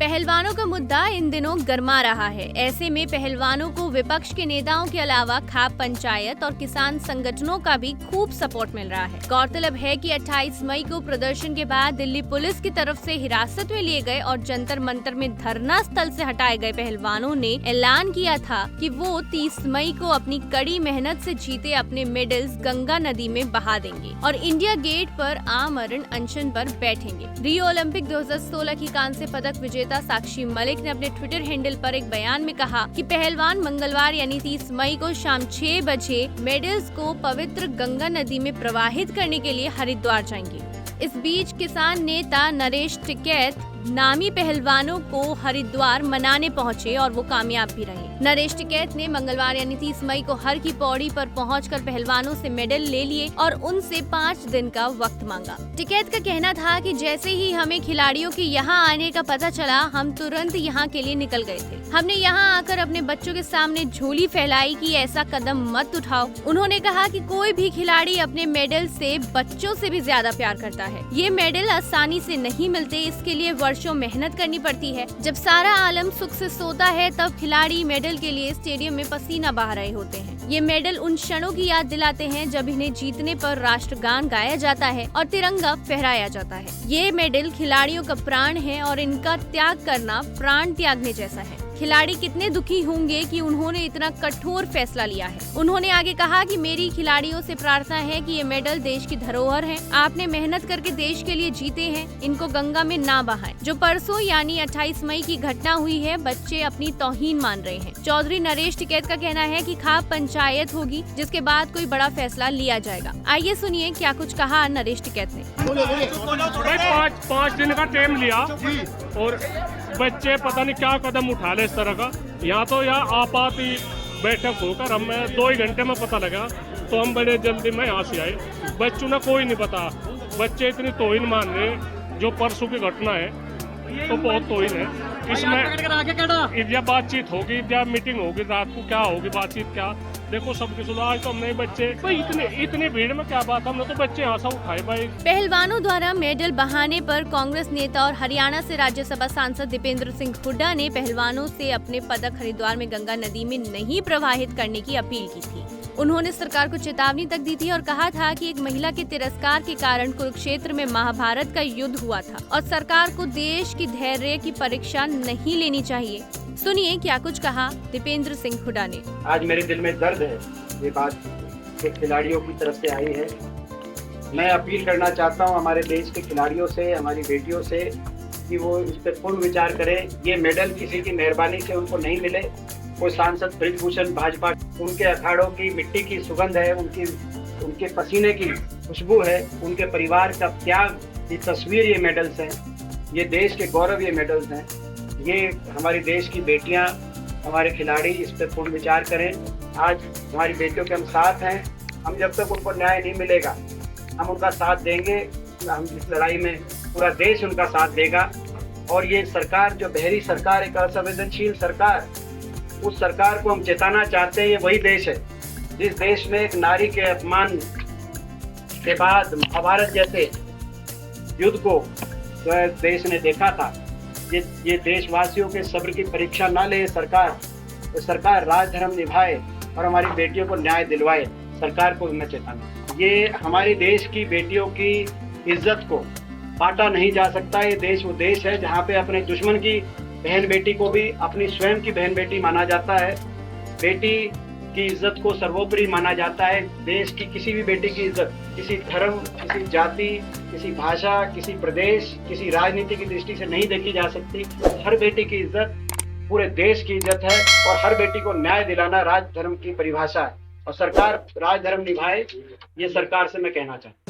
पहलवानों का मुद्दा इन दिनों गर्मा रहा है। ऐसे में पहलवानों को विपक्ष के नेताओं के अलावा खाप पंचायत और किसान संगठनों का भी खूब सपोर्ट मिल रहा है। गौरतलब है कि 28 मई को प्रदर्शन के बाद दिल्ली पुलिस की तरफ से हिरासत में लिए गए और जंतर मंतर में धरना स्थल से हटाए गए पहलवानों ने ऐलान किया था कि वो 30 मई को अपनी कड़ी मेहनत से जीते अपने मेडल्स गंगा नदी में बहा देंगे और इंडिया गेट पर आमरण अनशन पर बैठेंगे। रियो ओलंपिक 2016 की कांस्य पदक विजेता साक्षी मलिक ने अपने ट्विटर हैंडल पर एक बयान में कहा कि पहलवान मंगलवार यानी 30 मई को शाम 6 बजे मेडल्स को पवित्र गंगा नदी में प्रवाहित करने के लिए हरिद्वार जाएंगे। इस बीच किसान नेता नरेश टिकैत नामी पहलवानों को हरिद्वार मनाने पहुंचे और वो कामयाब भी रहे। नरेश टिकैत ने मंगलवार यानी 30 मई को हर की पौड़ी पर पहुंचकर पहलवानों से मेडल ले लिए और उनसे 5 दिन का वक्त मांगा। टिकैत का कहना था कि जैसे ही हमें खिलाड़ियों के यहाँ आने का पता चला, हम तुरंत यहाँ के लिए निकल गए थे। हमने यहाँ आकर अपने बच्चों के सामने झोली फैलाई कि ऐसा कदम मत उठाओ। उन्होंने कहा कि कोई भी खिलाड़ी अपने मेडल से बच्चों से भी ज्यादा प्यार करता है। ये मेडल आसानी से नहीं मिलते, इसके लिए वर्षों मेहनत करनी पड़ती है। जब सारा आलम सुख से सोता है तब खिलाड़ी मेडल के लिए स्टेडियम में पसीना बहा रहे होते हैं। ये मेडल उन क्षणों की याद दिलाते हैं जब इन्हें जीतने पर राष्ट्रगान गाया जाता है और तिरंगा फहराया जाता है। ये मेडल खिलाड़ियों का प्राण है और इनका त्याग करना प्राण त्यागने जैसा है। खिलाड़ी कितने दुखी होंगे कि उन्होंने इतना कठोर फैसला लिया है। उन्होंने आगे कहा कि मेरी खिलाड़ियों से प्रार्थना है कि ये मेडल देश की धरोहर है। आपने मेहनत करके देश के लिए जीते हैं, इनको गंगा में ना बहाएं। जो परसों यानी 28 मई की घटना हुई है, बच्चे अपनी तौहीन मान रहे हैं। चौधरी नरेश टिकैत का कहना है कि खाप पंचायत होगी, जिसके बाद कोई बड़ा फैसला लिया जाएगा। आइए सुनिए क्या कुछ कहा नरेश टिकैत ने। 5 दिन का टाइम लिया और बच्चे पता नहीं क्या कदम उठा ले इस तरह का। यहाँ तो यहाँ आपाती बैठक होकर हमें 2 ही घंटे में पता लगा, तो हम बड़े जल्दी में यहाँ से आए। बच्चों ने कोई नहीं पता, बच्चे इतनी तौहीन मान रहे। जो परसों की घटना है तो बहुत तौहीन है। इसमें इधर बातचीत होगी, इधर मीटिंग होगी, रात को क्या होगी बातचीत, क्या देखो सबकी सुधा। आज तो हमने बच्चे भाई इतनी भीड़ में क्या बात, हमने तो बच्चे यहाँ से उठाए भाई। पहलवानों द्वारा मेडल बहाने पर कांग्रेस नेता और हरियाणा से राज्यसभा सांसद दीपेंद्र सिंह हुड्डा ने पहलवानों से अपने पदक हरिद्वार में गंगा नदी में नहीं प्रवाहित करने की अपील की थी। उन्होंने सरकार को चेतावनी तक दी थी और कहा था कि एक महिला के तिरस्कार के कारण कुरुक्षेत्र में महाभारत का युद्ध हुआ था और सरकार को देश की धैर्य की परीक्षा नहीं लेनी चाहिए। सुनिए क्या कुछ कहा दीपेंद्र सिंह हुड्डा ने। आज मेरे दिल में दर्द है, ये बात खिलाड़ियों की तरफ से आई है। मैं अपील करना चाहता हूँ हमारे देश के खिलाड़ियों से, हमारी बेटियों से, कि वो इस पर पूर्ण विचार करें। ये मेडल किसी की मेहरबानी से उनको नहीं मिले। कोई सांसद ब्रिजभूषण भाजपा, उनके अखाड़ों की मिट्टी की सुगंध है, उनके पसीने की खुशबू है, उनके परिवार का त्याग की तस्वीर ये मेडल्स हैं। ये देश के गौरव ये मेडल्स हैं। ये हमारी देश की बेटियां, हमारे खिलाड़ी इस पर पूर्ण विचार करें। आज हमारी बेटियों के हम साथ हैं। हम जब तक उनको न्याय नहीं मिलेगा, हम उनका साथ देंगे। हम इस लड़ाई में पूरा देश उनका साथ देगा। और ये सरकार जो बहरी सरकार, एक असंवेदनशील सरकार, उस सरकार को हम चेताना चाहते हैं। ये वही देश है जिस देश में एक नारी के अपमान के बाद महाभारत जैसे युद्ध को जो है देश ने देखा था। ये देशवासियों के सब्र की परीक्षा ना ले सरकार, तो सरकार राज धर्म निभाए और हमारी बेटियों को न्याय दिलवाए। सरकार को मैं चेताना, ये हमारी देश की बेटियों की इज्जत को बांटा नहीं जा सकता। ये देश वो देश है जहाँ पे अपने दुश्मन की बहन बेटी को भी अपनी स्वयं की बहन बेटी माना जाता है। बेटी की इज्जत को सर्वोपरि माना जाता है। देश की किसी भी बेटी की इज्जत किसी धर्म, किसी जाति, किसी भाषा, किसी प्रदेश, किसी राजनीति की दृष्टि से नहीं देखी जा सकती। हर बेटी की इज्जत पूरे देश की इज्जत है और हर बेटी को न्याय दिलाना राज धर्म की परिभाषा है। और सरकार राज धर्म निभाए, ये सरकार से मैं कहना चाहता हूँ।